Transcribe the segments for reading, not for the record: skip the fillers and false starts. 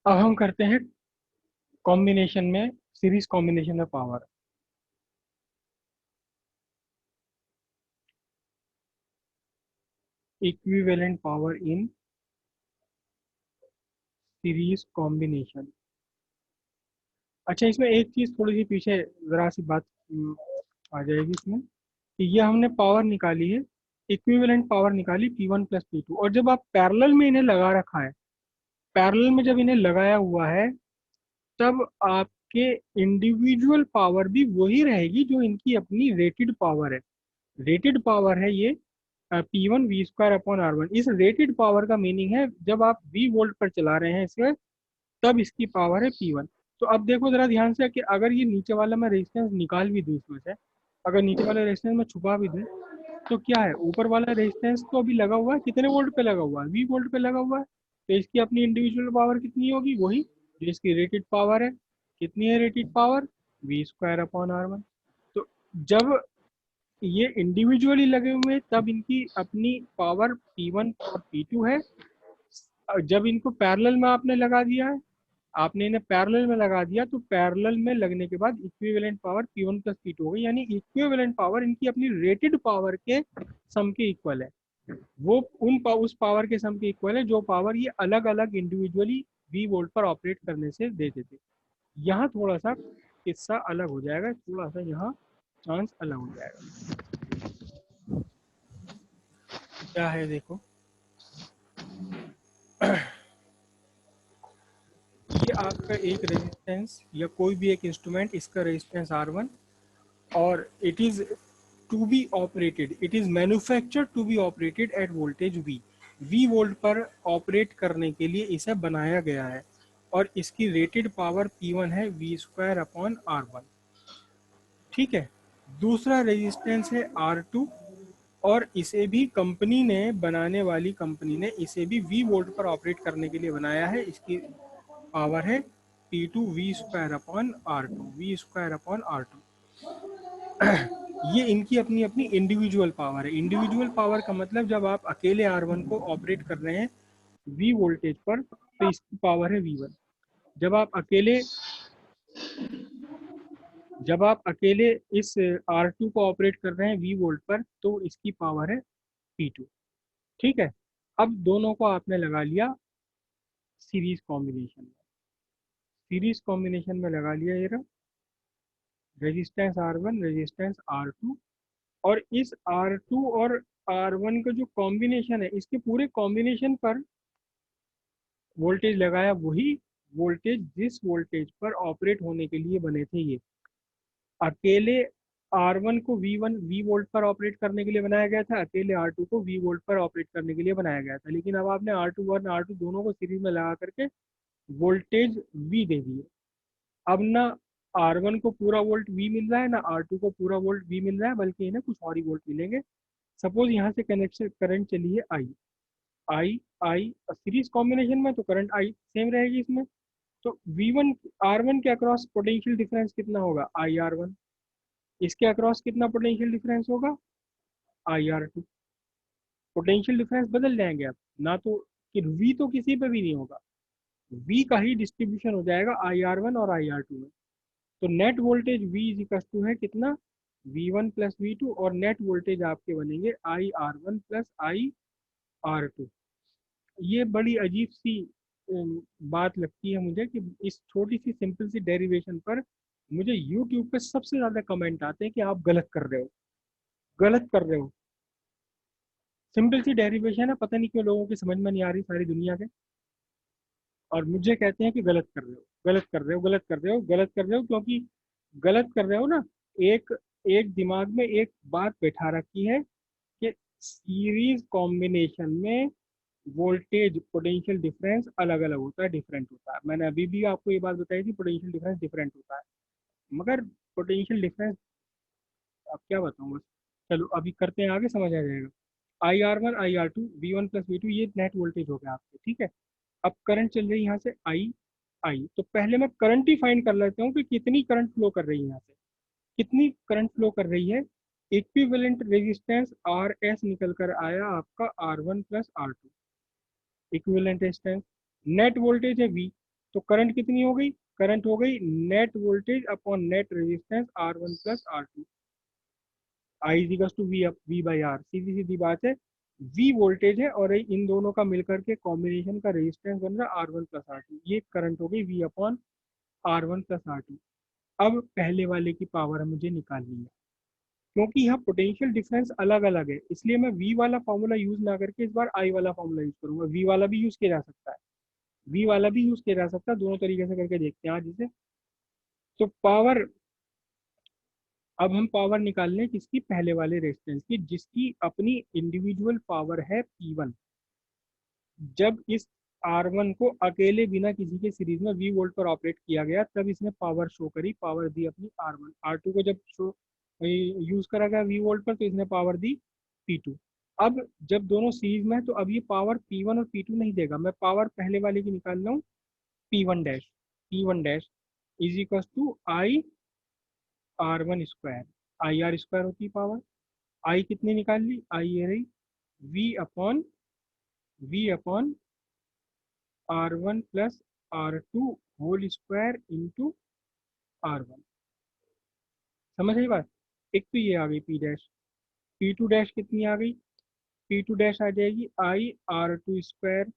अब हम करते हैं कॉम्बिनेशन में, सीरीज कॉम्बिनेशन में power. Equivalent power in series combination. अच्छा, इसमें एक चीज थोड़ी सी पीछे जरा सी बात आ जाएगी इसमें, कि ये हमने पावर निकाली है, इक्विवेलेंट पावर निकाली P1 प्लस P2, और जब आप पैरेलल में इन्हें लगा रखा है, पैरेलल में जब इन्हें लगाया हुआ है, तब आपके इंडिविजुअल पावर भी वही रहेगी जो इनकी अपनी रेटेड पावर है। रेटेड पावर है ये P1 V² अपॉन R1। इस रेटेड पावर का मीनिंग है जब आप V वोल्ट पर चला रहे हैं इसे, तब इसकी पावर है P1। तो अब देखो जरा ध्यान से कि अगर ये नीचे वाला मैं रेजिस्टेंस निकाल भी दूं इसमें से, अगर नीचे वाला रेजिस्टेंस मैं छुपा भी दूं, तो क्या है, ऊपर वाला रेजिस्टेंस तो अभी लगा हुआ है, कितने वोल्ट पे लगा हुआ है, V वोल्ट पे लगा हुआ है। तो इसकी अपनी इंडिविजुअल पावर कितनी होगी, वही जो इसकी रेटेड पावर है। कितनी है rated power, V² upon R1। तो जब ये इंडिविजुअली लगे हुए हैं, तब इनकी अपनी पावर P1 और P2 है। जब इनको पैरेलल में आपने लगा दिया है, आपने इन्हें पैरेलल में लगा दिया, तो पैरेलल में लगने के बाद equivalent power P1 plus P2 हो गई, यानी इक्विवेलेंट पावर इनकी अपनी रेटेड पावर के सम के इक्वल है। वो उस पावर के सम के इक्वल है जो पावर ये अलग अलग इंडिविजुअली V वोल्ट पर ऑपरेट करने से देते थे। यहाँ थोड़ा सा किस्सा अलग हो जाएगा, थोड़ा सा यहाँ चांस अलग हो जाएगा। क्या है देखो, ये आपका एक रेजिस्टेंस या कोई भी एक इंस्ट्रूमेंट, इसका रेजिस्टेंस R1, और it is to be operated, it is manufactured to be operated at voltage V volt पर ऑपरेट करने के लिए इसे बनाया गया है, और इसकी रेटेड पावर P1 है V²अपॉन R1। ठीक है। दूसरा रेजिस्टेंस है R2, और इसे भी कंपनी ने, बनाने वाली कंपनी ने इसे भी V वोल्ट पर ऑपरेट करने के लिए बनाया है। इसकी पावर है P2 V²अपॉन R2। ये इनकी अपनी अपनी इंडिविजुअल पावर है। इंडिविजुअल पावर का मतलब जब आप अकेले R1 को ऑपरेट कर रहे हैं V वोल्टेज पर, तो इसकी पावर है V1। जब आप अकेले जब आप अकेले इस R2 को ऑपरेट कर रहे हैं V वोल्ट पर, तो इसकी पावर है P2। ठीक है। अब दोनों को आपने लगा लिया सीरीज कॉम्बिनेशन में। सीरीज कॉम्बिनेशन में लगा लिया ये रेजिस्टेंस R1, रेजिस्टेंस R2, और इस R2 और R1 का जो कॉम्बिनेशन है, इसके पूरे कॉम्बिनेशन पर वोल्टेज लगाया, वही वोल्टेज जिस वोल्टेज पर ऑपरेट होने के लिए बने थे ये। अकेले R1 को V वोल्ट पर ऑपरेट करने के लिए बनाया गया था, अकेले R2 को V वोल्ट पर ऑपरेट करने के लिए बनाया गया था, लेकिन अब आपने R2 और R2 दोनों को सीरीज में लगा करके वोल्टेज V दे दिए। अब ना R1 को पूरा वोल्ट V मिल रहा है, ना R2 को पूरा वोल्ट V मिल रहा है, बल्कि इन्हें कुछ और ही वोल्ट मिलेंगे। सपोज यहाँ से कनेक्शन करंट चली है आई सीरीज कॉम्बिनेशन में, तो करंट आई सेम रहेगी इसमें। तो V1 R1 के अक्रॉस पोटेंशियल डिफरेंस कितना होगा, IR1। इसके अक्रॉस कितना पोटेंशियल डिफरेंस होगा, IR2। पोटेंशियल डिफरेंस बदल जाएंगे अब ना, तो कि V तो किसी पे भी नहीं होगा, V का ही डिस्ट्रीब्यूशन हो जाएगा IR1 और IR2 में। तो net voltage V is equal to है कितना, V1 प्लस V2, और नेट वोल्टेज आपके बनेंगे IR1 प्लस IR2। ये बड़ी अजीब सी बात लगती है मुझे कि इस छोटी सी सिंपल सी डेरिवेशन पर मुझे यूट्यूब पे सबसे ज़्यादा कमेंट आते हैं कि आप गलत कर रहे हो, गलत कर रहे हो। सिंपल सी डेरिवेशन है, पता नहीं क्यों लोगों की समझ में नहीं आ रही सारी दुनिया के, और मुझे कहते हैं कि गलत कर रहे हो, गलत कर रहे हो, गलत कर रहे हो, गलत कर रहे हो, क्योंकि गलत कर रहे हो ना। एक एक दिमाग में एक बात बैठा रखी है कि सीरीज कॉम्बिनेशन में वोल्टेज पोटेंशियल डिफरेंस अलग अलग होता है, डिफरेंट होता है। मैंने अभी भी आपको ये बात बताई थी, पोटेंशियल डिफरेंस डिफरेंट होता है, मगर पोटेंशियल डिफरेंस अब क्या बताऊँ बस। चलो अभी करते हैं आगे, समझ आ जाएगा। IR1 IR2 V1 plus V2, ये नेट वोल्टेज हो गया आपके। ठीक है। अब करंट चल रही है यहाँ से आई, तो पहले मैं करंट ही फाइंड कर लेता हूँ कि कितनी करंट फ्लो कर रही है यहाँ से, कितनी करंट फ्लो कर रही है। इक्विवेलेंट रेजिस्टेंस RS निकल कर आया आपका R1 plus R2, equivalent resistance. Net voltage है V, तो करंट कितनी हो गई, करंट हो गई net voltage upon net resistance R1 plus R2, I equals to V by R, सीधी सीधी बात है। वी वोल्टेज है और इन दोनों का मिलकर के कॉम्बिनेशन का रेजिस्टेंस बन रहा है R1 प्लस R2, ये करंट हो गई we upon R1 plus R2। अब पहले वाले की पावर मुझे निकालनी है, क्योंकि यहाँ पोटेंशियल डिफरेंस अलग अलग है, इसलिए मैं वी वाला फॉर्मूला यूज ना करके इस बार आई वाला फॉर्मूला यूज करूंगा। वी वाला भी यूज किया जा सकता है, वी वाला भी यूज किया जा सकता है, दोनों तरीके से करके देखते हैं आज इसे। तो पावर, अब हम पावर निकाल लें किसकी, पहले वाले रेजिस्टेंस की, जिसकी अपनी इंडिविजुअल पावर है P1। जब इस R1 को अकेले बिना किसी के सीरीज में V वोल्ट पर ऑपरेट किया गया, तब इसने पावर शो करी, पावर दी अपनी R1। R2 को जब शो यूज करा गया V वोल्ट पर, तो इसने पावर दी P2। अब जब दोनों सीरीज में है, तो अब ये पावर P1 और P2 नहीं देगा, मैं पावर पहले वाले की निकाल रहा हूँ, P1 dash, P1 dash is equal to I R1 square, I R square होती है पावर। आई कितनी निकाल ली, आई ये रही V upon R1 plus R2 whole square into R1। समझ आई बात। एक तो ये आ गई P डैश, P2 डैश कितनी आ गई, P2 डैश आ जाएगी आई R2 स्क्वायर,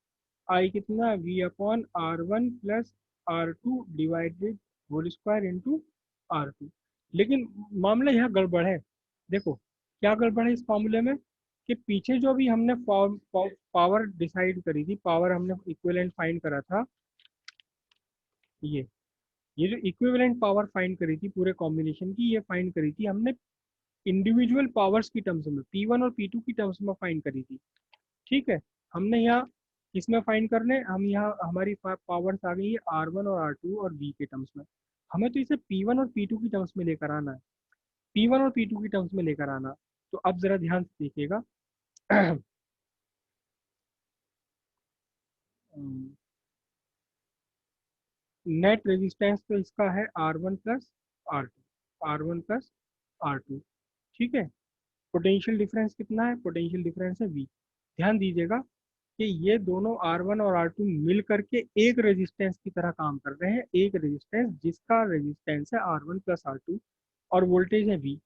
आई कितना V/R1 plus R2 divided whole square into R2। लेकिन मामला यहाँ गड़बड़ है, देखो क्या गड़बड़ है इस फॉर्मूले में, कि पीछे जो भी हमने पावर डिसाइड करी थी, पावर हमने इक्विवेलेंट फाइंड करा था, ये जो इक्विवेलेंट पावर फाइंड करी थी पूरे कॉम्बिनेशन की, ये फाइंड करी थी हमने इंडिविजुअल पावर्स की टर्म्स में, P1 और P2 की टर्म्स में फाइंड करी थी। ठीक है, हमने यहाँ किसमें फाइंड करने, हम यहाँ हमारी पावर्स आ गई है R1 और R2 और V के टर्म्स में, हमें तो इसे P1 और P2 की टर्म्स में लेकर आना है, P1 और P2 की टर्म्स में लेकर आना। तो अब जरा ध्यान से देखिएगा नेट रेजिस्टेंस तो इसका है R1 plus R2, R1 plus R2। ठीक है, पोटेंशियल डिफरेंस कितना है, पोटेंशियल डिफरेंस है V। ध्यान दीजिएगा कि ये दोनों R1 और R2 मिल करके एक रेजिस्टेंस की तरह काम कर रहे हैं, एक रेजिस्टेंस जिसका रेजिस्टेंस है R1 प्लस R2 और वोल्टेज है V।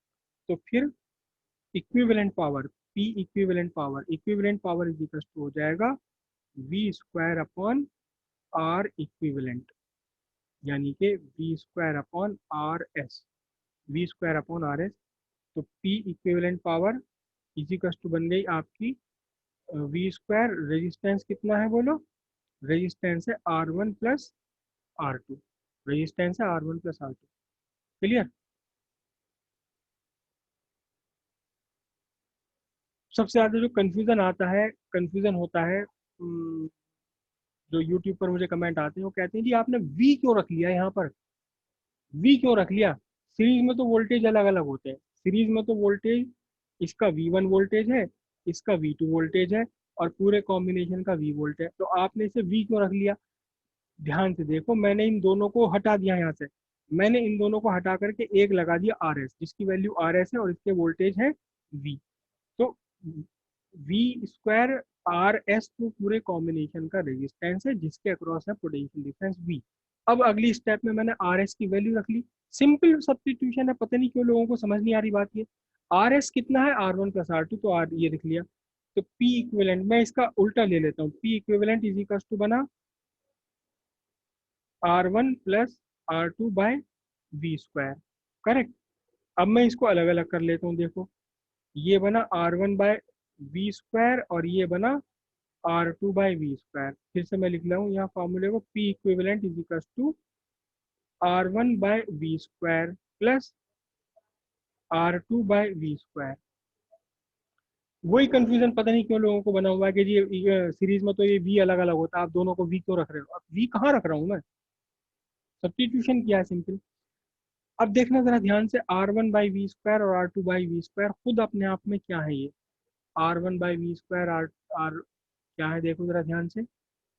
तो फिर equivalent power, P equivalent power is equal to हो जाएगा V square upon R equivalent, यानी कि V square upon R S, V square upon R S. तो P equivalent power is equal to बन गई आपकी V स्क्वायर, रेजिस्टेंस कितना है बोलो, रेजिस्टेंस है R1 प्लस R2, रेजिस्टेंस है R1 प्लस R2। क्लियर। सबसे ज़्यादा जो कन्फ्यूज़न आता है, कन्फ्यूज़न होता है, जो यूट्यूब पर मुझे कमेंट आते हैं, वो कहते हैं जी आपने V क्यों रख लिया यहाँ पर, V क्यों रख लिया, सीरीज में तो वोल्टेज अलग अलग होते हैं, सीरीज में तो वोल्टेज इसका V1 वोल्टेज है, इसका V2 वोल्टेज है, और पूरे कॉम्बिनेशन का V वोल्ट है, तो आपने इसे V क्यों रख लिया। ध्यान से देखो, मैंने इन दोनों को हटा दिया यहाँ से, मैंने इन दोनों को हटा करके एक लगा दिया आर एस, जिसकी वैल्यू आर एस है और इसके वोल्टेज है वी। तो वी स्क्वायर आर एस तो पूरे कॉम्बिनेशन का रेजिस्टेंस है, जिसके अक्रॉस है पोटेंशियल डिफरेंस वी। अब अगली स्टेप में मैंने आर एस की वैल्यू रख ली, सिंपल सब्सटीट्यूशन है, पता नहीं क्यों लोगों को समझ नहीं आ रही बात ये। आर एस कितना है R1 प्लस R2, तो आर ये लिख लिया। तो पी इक्विवेलेंट, मैं इसका उल्टा ले लेता हूँ, P equivalent is equal to बना R1 plus R2 by V square, correct. अब मैं इसको अलग अलग कर लेता हूँ, देखो ये बना R1 बाय वी स्क्वायर और ये बना R2 बाय वी स्क्वायर। फिर से मैं लिख रहा हूँ यहाँ फॉर्मूले को, P equivalent is equal to R1 by V square plus R2 by V square. वही कंफ्यूजन पता नहीं क्यों लोगों को बना हुआ है कि जी सीरीज में तो ये वी अलग अलग होता है, आप दोनों को वी क्यों रख रहे हो, अब वी कहाँ रख रहा हूँ मैं, सब्सटीट्यूशन किया है सिंपल। अब देखना जरा ध्यान से, R1 बाई वी स्क्वायर और R2 बाई वी स्क्वायर खुद अपने आप में क्या है, ये R1 by V square R R क्या है, देखो जरा ध्यान से,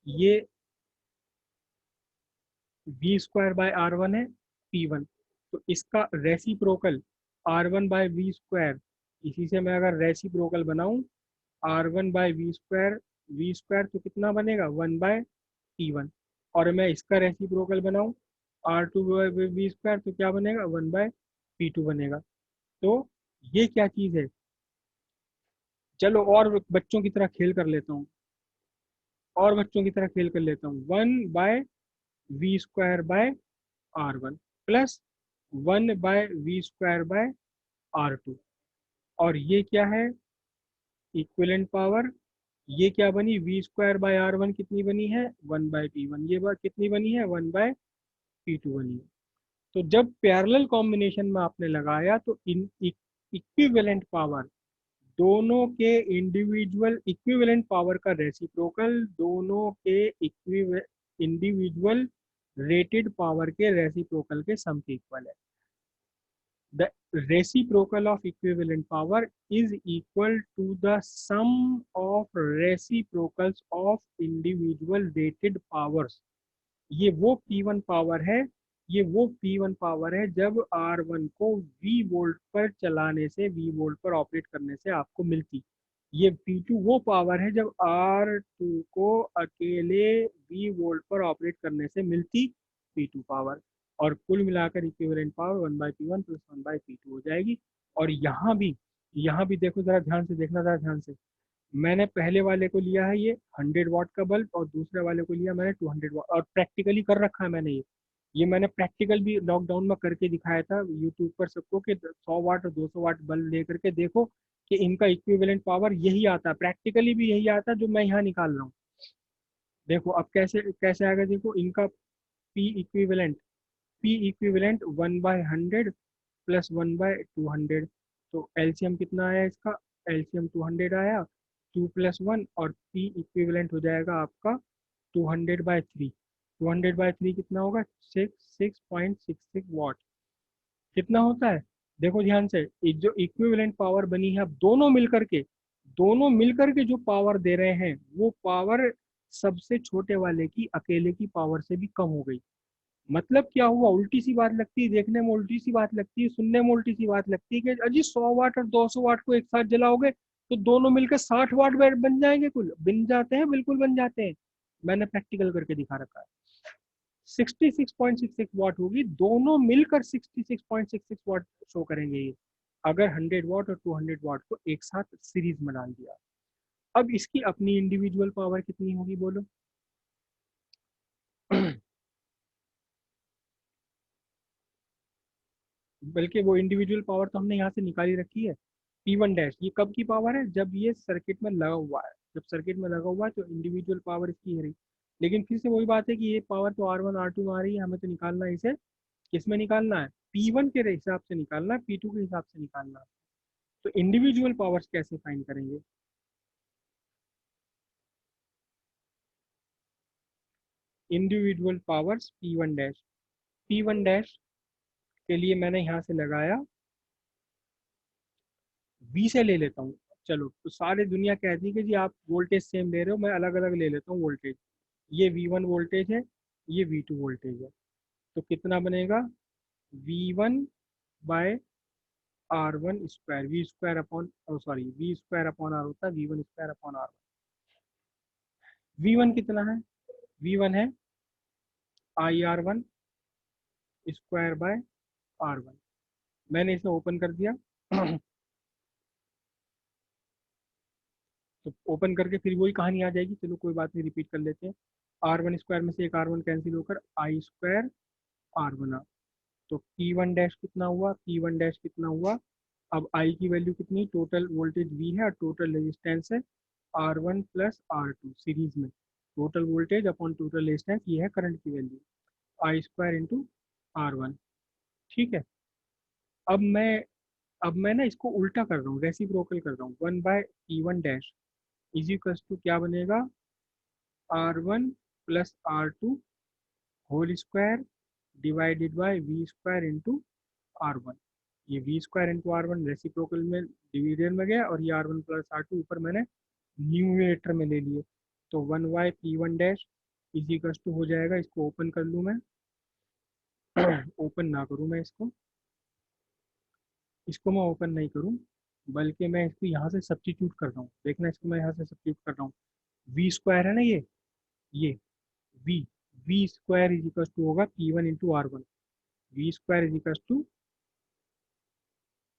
ये वी स्क्वायर बाय R1 है P1, तो इसका reciprocal R1 by V square, इसी से मैं अगर रेसिप्रोकल बनाऊं R1 by V square, V square तो कितना बनेगा 1 बाय P1। और मैं इसका रेसिप्रोकल बनाऊं R2/v², तो क्या बनेगा 1/p2 बनेगा। तो ये क्या चीज़ है, चलो और बच्चों की तरह खेल कर लेता हूँ, और बच्चों की तरह खेल कर लेता हूँ, 1/v²/r1 प्लस 1/v²/r2। और ये क्या है, इक्विवेलेंट पावर। ये क्या बनी, v²/r1 कितनी बनी है 1/p1, ये बात कितनी बनी है 1/p2 बनी है। तो जब पैरेलल कॉम्बिनेशन में आपने लगाया तो इन इक्विवेलेंट पावर, दोनों के इंडिविजुअल इक्विवेलेंट पावर का रेसिप्रोकल दोनों के इंडिविजुअल रेटेड पावर के रेसिप्रोकल के सम के इक्वल है। The reciprocal of equivalent power is equal to the sum of reciprocals of individual rated powers। ये वो P1 पावर है, ये वो P1 पावर है जब R1 को V वोल्ट पर चलाने से, V वोल्ट पर ऑपरेट करने से आपको मिलती। ये P2 वो पावर है जब R2 को अकेले V वोल्ट पर ऑपरेट करने से मिलती P2 पावर। और कुल मिलाकर equivalent power 1/P1 plus 1/P2 हो जाएगी। और यहाँ भी देखो, जरा ध्यान से देखना, जरा ध्यान से। मैंने पहले वाले को लिया है ये 100 वाट का बल्ब, और दूसरे वाले को लिया मैंने 200 वाट, और प्रैक्टिकली कर रखा है मैंने ये मैंने प्रैक्टिकल भी लॉकडाउन में करके दिखाया था यूट्यूब पर सबको, कि 100 वाट और 200 वाट बल्ब ले करके देखो कि इनका इक्विवेलेंट पावर यही आता है, प्रैक्टिकली भी यही आता है जो मैं यहाँ निकाल रहा हूँ। देखो अब कैसे कैसे आएगा, देखो इनका पी इक्विवेलेंट 1/100 प्लस 1/200। तो एलसीएम कितना आया इसका, एलसीएम 200 आया, 2 + 1, और पी इक्विवेलेंट हो जाएगा आपका 200/3। 200/3 कितना होगा, 6.66 वाट। कितना होता है, देखो ध्यान से, जो इक्विवेलेंट पावर बनी है, अब दोनों मिलकर के जो पावर दे रहे हैं, वो पावर सबसे छोटे वाले की अकेले की पावर से भी कम हो गई। मतलब क्या हुआ, उल्टी सी बात लगती है, देखने में उल्टी सी बात लगती है, सुनने में उल्टी सी बात लगती है कि अजी 100 वाट और 200 वाट को एक साथ जलाओगे तो दोनों मिलकर 60 वाट बन जाएंगे, कुल बन जाते हैं, बिल्कुल बन जाते हैं। मैंने प्रैक्टिकल करके दिखा रखा है। 66.66 वाट होगी, दोनों मिलकर 66.66 वाट शो करेंगे ये, अगर 100 वाट और 200 वाट को एक साथ सीरीज में डाल दिया। अब इसकी अपनी इंडिविजुअल पावर कितनी होगी बोलो। बल्कि वो इंडिविजुअल पावर तो हमने यहाँ से निकाली रखी है। P1 डैश, ये कब की पावर है, जब ये सर्किट में लगा हुआ है, जब सर्किट में लगा हुआ है तो इंडिविजुअल पावर इसकी है रही। लेकिन फिर से वही बात है कि ये पावर तो R1 R2 में आ रही है, हमें तो निकालना है इसे, किसमें निकालना है, P1 के हिसाब से निकालना है, P2 के हिसाब से निकालना है। तो इंडिविजुअल पावर्स कैसे फाइंड करेंगे, individual powers P1 dash. P1 dash के लिए मैंने यहाँ से लगाया, V से ले लेता हूँ। चलो, तो सारी दुनिया कहती है कि जी आप वोल्टेज सेम ले रहे हो, मैं अलग अलग ले लेता हूँ वोल्टेज। ये V1 वोल्टेज है, ये V2 वोल्टेज है। तो कितना बनेगा, V1/R1², V²/R होता है, V1²/R1। V1 कितना है, V1 है IR1² R1। मैंने इसे ओपन कर दिया। तो ओपन करके फिर वही कहानी आ जाएगी, चलो कोई बात नहीं, रिपीट कर लेते हैं। R1² में से एक R1 कैंसिल होकर I²R1 तो P1 डैश कितना हुआ, P1 डैश कितना हुआ। अब I की वैल्यू कितनी, टोटल वोल्टेज V है और टोटल रेजिस्टेंस है R1 प्लस R2 सीरीज में। Total voltage upon total resistance, ये है करंट की वैल्यू, I² × R1। ठीक है। अब मैं ना इसको उल्टा कर रहा हूँ, रेसिप्रोकल कर रहा हूँ, 1/P1 dash is equals to क्या बनेगा, R1 plus R2 whole square divided by V² × R1। ये V² × R1 रेसिप्रोकल में डिवीजन में गया, और ये R1 प्लस R2 ऊपर मैंने न्यूमरेटर में ले लिए। तो 1/P1 dash is equals to हो जाएगा, इसको ओपन कर लूँ मैं, ओपन ना करूँ मैं इसको मैं ओपन नहीं करूँ, बल्कि मैं इसको यहाँ से सब्स्टिट्यूट कर रहा हूँ। देखना, इसको मैं यहाँ से सब्स्टिट्यूट कर रहा हूँ। V² है ना ये V V square is equal to होगा P1 into R1। V square is equal to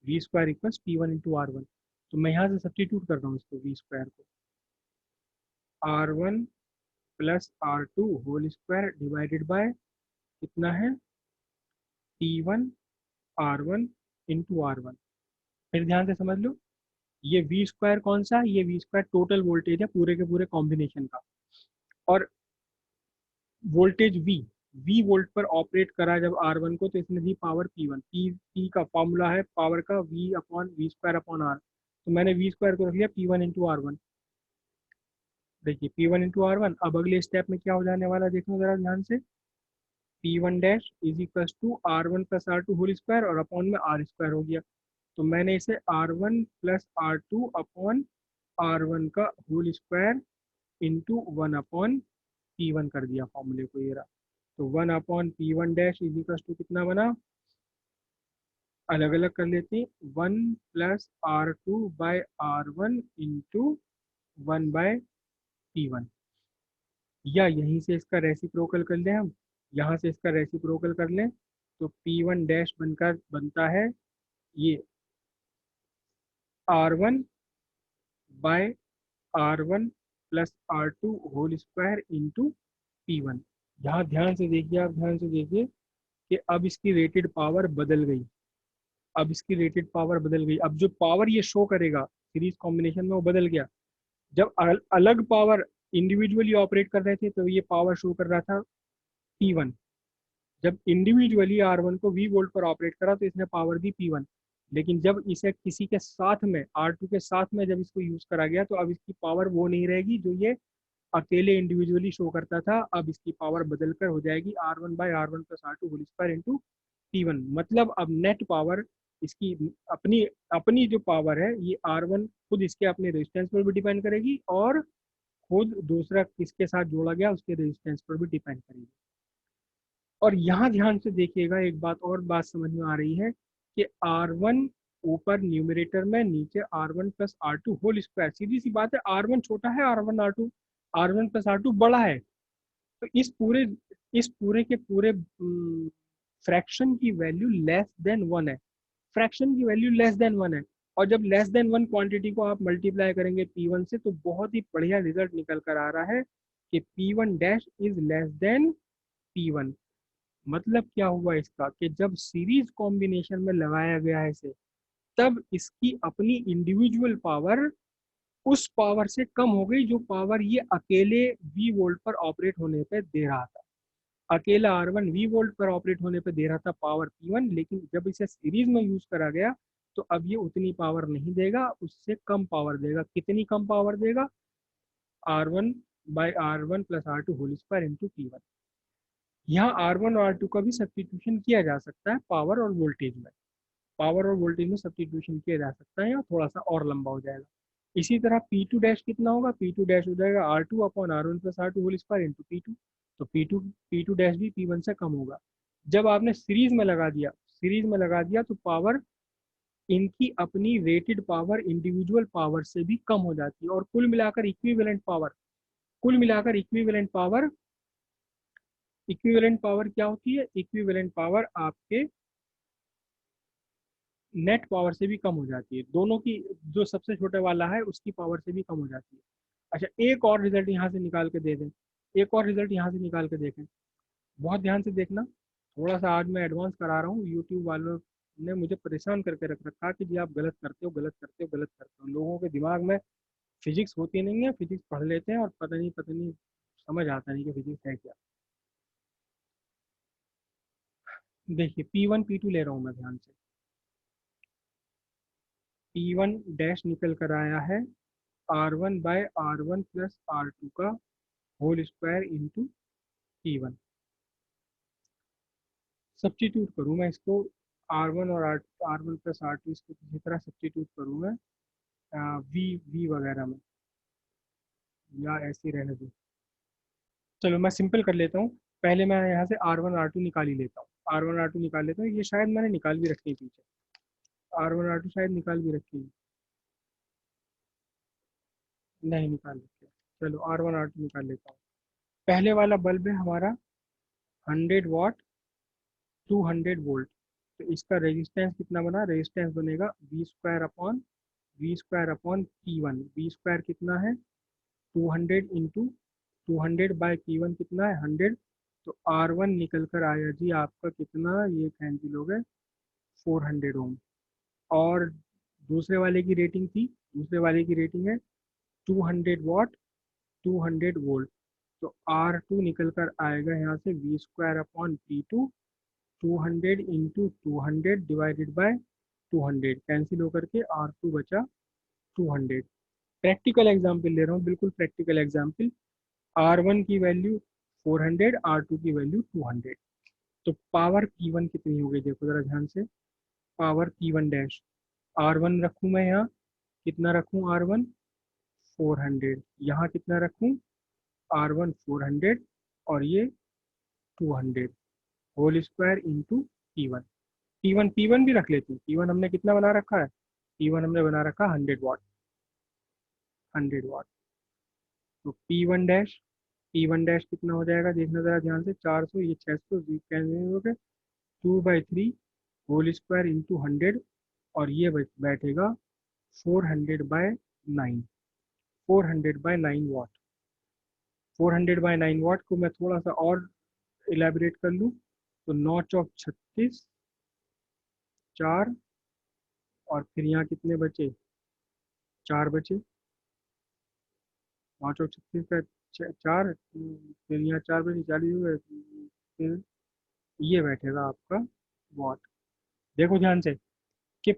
V square equals P1 into R1। तो मैं यहाँ से सब्स्टिट्यूट कर रहा हूँ इसको, वी स्क्वायर को R1 plus R2 whole square divided by कितना है P1 R1 इंटू R1। फिर ध्यान से समझ लो, ये वी स्क्वायर कौन सा है, ये वी स्क्वायर टोटल वोल्टेज है पूरे के पूरे कॉम्बिनेशन का। और वोल्टेज वी वोल्ट पर ऑपरेट करा जब R1 को, तो इसने दी पावर P1। पी का फॉर्मूला है पावर का V upon V square upon R, तो मैंने वी स्क्वायर को रख लिया P1 इंटू R1। देखिए P1 इंटू R1। अब अगले स्टेप में क्या हो जाने वाला है, देखो जरा ध्यान से। P1 dash is equal to R1 plus R2 whole square और अपॉन में आर स्क्वायर हो गया। तो मैंने इसे R1 plus R2 upon R1 का whole square into 1 upon P1 कर दिया फॉर्मूले को, ये रहा। तो 1 upon P1 dash is equal to कितना बना, अलग अलग कर लेते हैं, 1 plus R2 bye R1 into 1 bye P1। या यहीं से इसका रेसिप्रोकल कर लें हम, यहाँ से इसका रेसिप्रोकल कर लें, तो P1 डैश बनकर बनता है ये R1 by R1 plus R2 whole square into P1। यहाँ ध्यान से देखिए, आप ध्यान से देखिए कि अब इसकी रेटेड पावर बदल गई। अब इसकी रेटेड पावर बदल गई। अब जो पावर ये शो करेगा सीरीज कॉम्बिनेशन में वो बदल गया। जब अलग पावर इंडिविजुअली ऑपरेट कर रहे थे तो ये पावर शो कर रहा था P1। जब इंडिविजुअली R1 को V वोल्ट पर ऑपरेट करा तो इसने पावर दी P1। लेकिन जब इसे किसी के साथ में R2 के साथ में जब इसको यूज करा गया तो अब इसकी पावर वो नहीं रहेगी जो ये अकेले इंडिविजुअली शो करता था। अब इसकी पावर बदलकर हो जाएगी R1 by R1 plus R2 whole square into P1। मतलब अब नेट पावर इसकी अपनी अपनी जो पावर है ये R1 खुद इसके अपने रेजिस्टेंस पर भी डिपेंड करेगी और खुद दूसरा किसके साथ जोड़ा गया उसके रेजिस्टेंस पर भी डिपेंड करेगी। और यहाँ ध्यान से देखिएगा, एक बात और बात समझ में आ रही है कि R1 ऊपर न्यूमरेटर में, नीचे R1 plus R2 whole square. सीधी सी बात है, R1 छोटा है, R1 प्लस R2 बड़ा है। तो इस पूरे के पूरे फ्रैक्शन की वैल्यू लेस देन वन है। फ्रैक्शन की वैल्यू लेस देन वन है। और जब लेस देन वन क्वांटिटी को आप मल्टीप्लाई करेंगे P1 से तो बहुत ही बढ़िया रिजल्ट निकल कर आ रहा है कि P1 dash is less than P1। मतलब क्या हुआ इसका कि जब सीरीज कॉम्बिनेशन में लगाया गया है इसे, तब इसकी अपनी इंडिविजुअल पावर उस पावर से कम हो गई जो पावर ये अकेले वी वोल्ट पर ऑपरेट होने पे दे रहा था। अकेला R1 वी वोल्ट पर ऑपरेट होने पे दे रहा था पावर P1, लेकिन जब इसे सीरीज में यूज करा गया तो अब ये उतनी पावर नहीं देगा, उससे कम पावर देगा। कितनी कम पावर देगा, R1 by R1 plus R2 whole square into P1। यहाँ R1 और R2 का भी सब्सटीट्यूशन किया जा सकता है पावर और वोल्टेज में। पावर और वोल्टेज में सब्सटीट्यूशन किया जा सकता है और थोड़ा सा और लंबा हो जाएगा। इसी तरह P2 डैश कितना होगा, P2 डैश हो जाएगा R2 upon R1 plus R2 whole square into P2। तो P2 डैश भी P1 से कम होगा। जब आपने सीरीज में लगा दिया तो पावर इनकी अपनी रेटेड पावर इंडिविजुअल पावर से भी कम हो जाती है और कुल मिलाकर क्या होती है, इक्विवेलेंट पावर आपके नेट पावर से भी कम हो जाती है। दोनों की, जो सबसे छोटे वाला है उसकी पावर से भी कम हो जाती है। अच्छा, एक और रिजल्ट यहाँ से निकाल के दे दें, एक और रिजल्ट यहाँ से निकाल के देखें। बहुत ध्यान से देखना, थोड़ा सा आज मैं एडवांस करा रहा हूँ। यूट्यूब वालों ने मुझे परेशान करके रख रखा कि जी आप गलत करते हो, गलत करते हो, गलत करते हो। लोगों के दिमाग में फिजिक्स होती नहीं है, फिजिक्स पढ़ लेते हैं और पता नहीं समझ आता नहीं कि फिजिक्स है क्या। देखिए P1 P2 ले रहा हूँ मैं ध्यान से। P1 डैश निकल कर आया है R1 by R1 plus R2 का whole square into P1। Substitute करूँ मैं इसको, R1 और R1 प्लस R2 इसको किसी तरह सब्स्टिट्यूट करूँ मैं वी वी वगैरह में, या ऐसे ही रहने दूँ। चलो मैं सिंपल कर लेता हूँ। पहले मैं यहाँ से R1 R2 निकाल ही लेता हूँ, R1 R2 निकाल लेता हूँ। ये शायद मैंने निकाल भी रखी है पीछे, R1 R2 शायद निकाल भी रखी है। नहीं निकाल रखी है। चलो R1 R2 निकाल लेता हूँ। पहले वाला बल्ब है हमारा 100 वाट 200 वोल्ट। तो इसका रेजिस्टेंस कितना बना, रेजिस्टेंस बनेगा V square upon V square कितना है 200 इंटू 200/P1 कितना है 100। तो R1 निकल कर आया जी आपका कितना, ये कैंसिल हो गए 400 ओम। और दूसरे वाले की रेटिंग थी, दूसरे वाले की रेटिंग है 200 वाट 200 वोल्ट। तो R2 निकल कर आएगा यहाँ से V² upon P2 200 into 200 divided by 200 cancel होकर के R2 बचा 200। प्रैक्टिकल एग्जाम्पल ले रहा हूँ, बिल्कुल प्रैक्टिकल एग्जाम्पल। R1 की वैल्यू 400, R2 की वैल्यू 200। तो पावर P1 कितनी हो गई देखो जरा ध्यान से, पावर P1 डैश R1 रखूँ मैं यहाँ, कितना रखूँ R1 400, यहाँ कितना रखूँ R1 400 और ये 200 होल स्क्वायर इंटू P1 भी रख लेते हैं। P1 हमने कितना बना रखा है, P1 हमने बना रखा 100 वाट 100 वाट। तो P1 डैश कितना हो जाएगा देखना जरा ध्यान से, 400 ये 600 कैंसिल हो गए 2/3 होल स्क्वायर इंटू 100 और ये बैठेगा 400/9 400/9 वाट। 400/9 वाट को मैं थोड़ा सा और इलेबरेट कर लूँ तो 9 चौक 36 4 और फिर यहाँ कितने बचे 4 बचे, 5 और 36 का 4 फिर यहाँ 4 बजे 40 हुए, फिर ये बैठेगा आपका वाट। देखो ध्यान से कि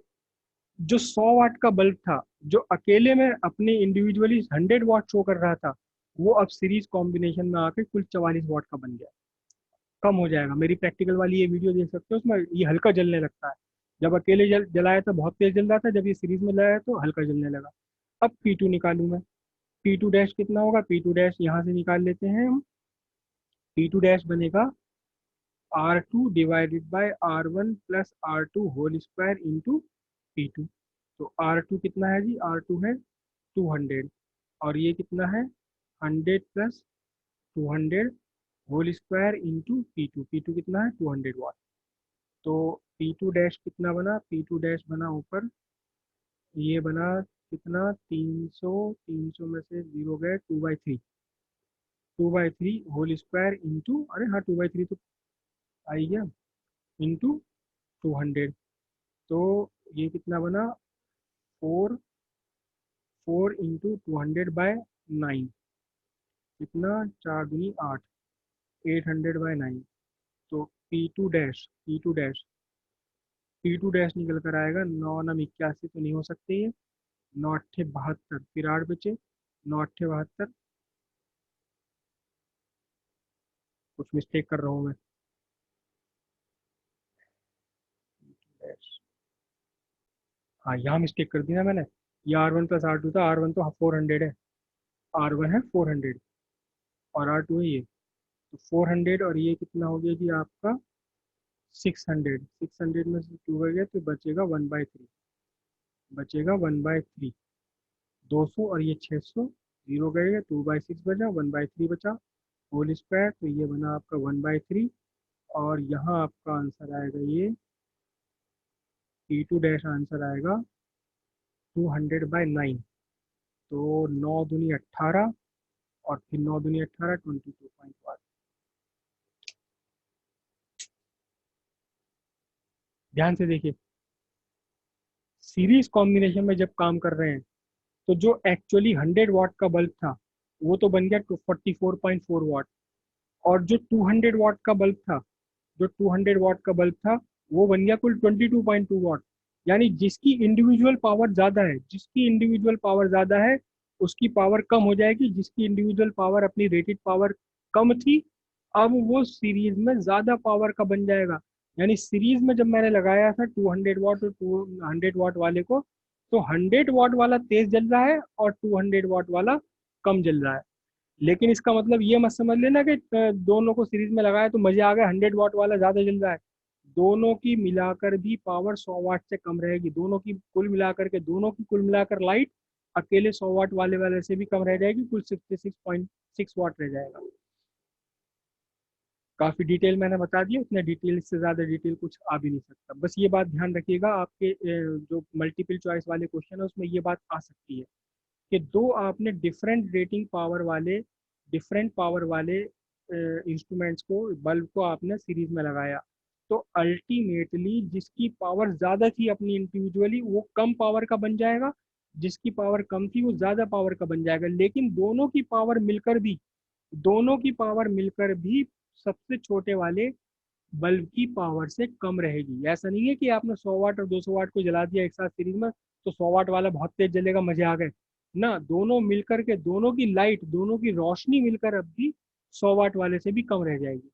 जो 100 वाट का बल्ब था, जो अकेले में अपने इंडिविजुअली 100 वाट शो कर रहा था, वो अब सीरीज कॉम्बिनेशन में आके कुल 44 वाट का बन गया, कम हो जाएगा। मेरी प्रैक्टिकल वाली ये वीडियो देख सकते हो, उसमें ये हल्का जलने लगता है। जब अकेले जलाया था बहुत तेज जल रहा था, जब ये सीरीज में लाया तो हल्का जलने लगा। अब P2 निकालूं मैं, P2 डैश कितना होगा, P2 डैश यहाँ से निकाल लेते हैं हम। P2 डैश बनेगा R2 divided by R1 plus R2 whole square into P2। तो R2 कितना है जी, R2 है 200 और ये कितना है 100 plus 200 whole square into P2 कितना है 200 वाट। तो P2 डैश कितना बना, P2 डैश बना ऊपर, ये बना कितना 300, 300 में से 0 गए 2/3 होल स्क्वायर इंटू, अरे हाँ 2/3 तो आई गया, इंटू 200। तो ये कितना बना 4 4 इंटू 200/9 कितना 4 दूनी 8 800/9। तो P2 डैश निकल कर आएगा 9 9 81 तो नहीं हो सकते ये, 9 8 72 फिर 8 बचे 9 8 72, कुछ मिस्टेक कर रहा हूँ मैं। हाँ यहाँ मिस्टेक कर दी ना मैंने, ये R1 प्लस R2 था, R1 तो 400 है, R1 है 400 और R2 है ये। तो 400 और ये कितना हो गया जी आपका 600 में से 2 गया तो बचेगा 1/3, बचेगा 1/3 200 और ये 600 जीरो गए 2/6 बचा 1/3 बचा होल स्क्वायर। तो ये बना आपका 1/3 और यहाँ आपका आंसर आएगा ये P2 डैश आंसर आएगा 200/9। तो 9 दूनी 18 और फिर 9 दूनी 18 22.1। ध्यान से देखिए, सीरीज कॉम्बिनेशन में जब काम कर रहे हैं तो जो एक्चुअली 100 वाट का बल्ब था वो तो बन गया 44.4 वाट, और जो 200 वाट का बल्ब था, जो 200 वाट का बल्ब था वो बन गया कुल 22.2 वाट। यानी जिसकी इंडिविजुअल पावर ज़्यादा है, जिसकी इंडिविजुअल पावर ज़्यादा है उसकी पावर कम हो जाएगी, जिसकी इंडिविजुअल पावर अपनी रेटेड पावर कम थी अब वो सीरीज में ज़्यादा पावर का बन जाएगा। यानी सीरीज में जब मैंने लगाया था 200 वाट और 200 वाट वाले को, तो 100 वाट वाला तेज जल रहा है और 200 वाट वाला कम जल रहा है। लेकिन इसका मतलब ये मत समझ लेना कि दोनों को सीरीज में लगाया तो मजे आ गए 100 वाट वाला ज्यादा जल रहा है। दोनों की मिलाकर भी पावर 100 वाट से कम रहेगी, दोनों की कुल मिलाकर के, दोनों की कुल मिलाकर लाइट अकेले 100 वाट वाले वाले से भी कम रह जाएगी, कुल 66.6 वाट रह जाएगा। काफ़ी डिटेल मैंने बता दिया, उतने डिटेल से ज़्यादा डिटेल कुछ आ भी नहीं सकता। बस ये बात ध्यान रखिएगा, आपके जो मल्टीपल चॉइस वाले क्वेश्चन है उसमें ये बात आ सकती है कि दो आपने डिफरेंट पावर वाले इंस्ट्रूमेंट्स को, बल्ब को आपने सीरीज में लगाया, तो अल्टीमेटली जिसकी पावर ज़्यादा थी अपनी इंडिविजुअली वो कम पावर का बन जाएगा, जिसकी पावर कम थी वो ज़्यादा पावर का बन जाएगा। लेकिन दोनों की पावर मिलकर भी सबसे छोटे वाले बल्ब की पावर से कम रहेगी। ऐसा नहीं है कि आपने 100 वाट और 200 वाट को जला दिया एक साथ सीरीज में तो 100 वाट वाला बहुत तेज जलेगा, मजे आ गए ना। दोनों मिलकर के, दोनों की रोशनी मिलकर अब भी 100 वाट वाले से भी कम रह जाएगी।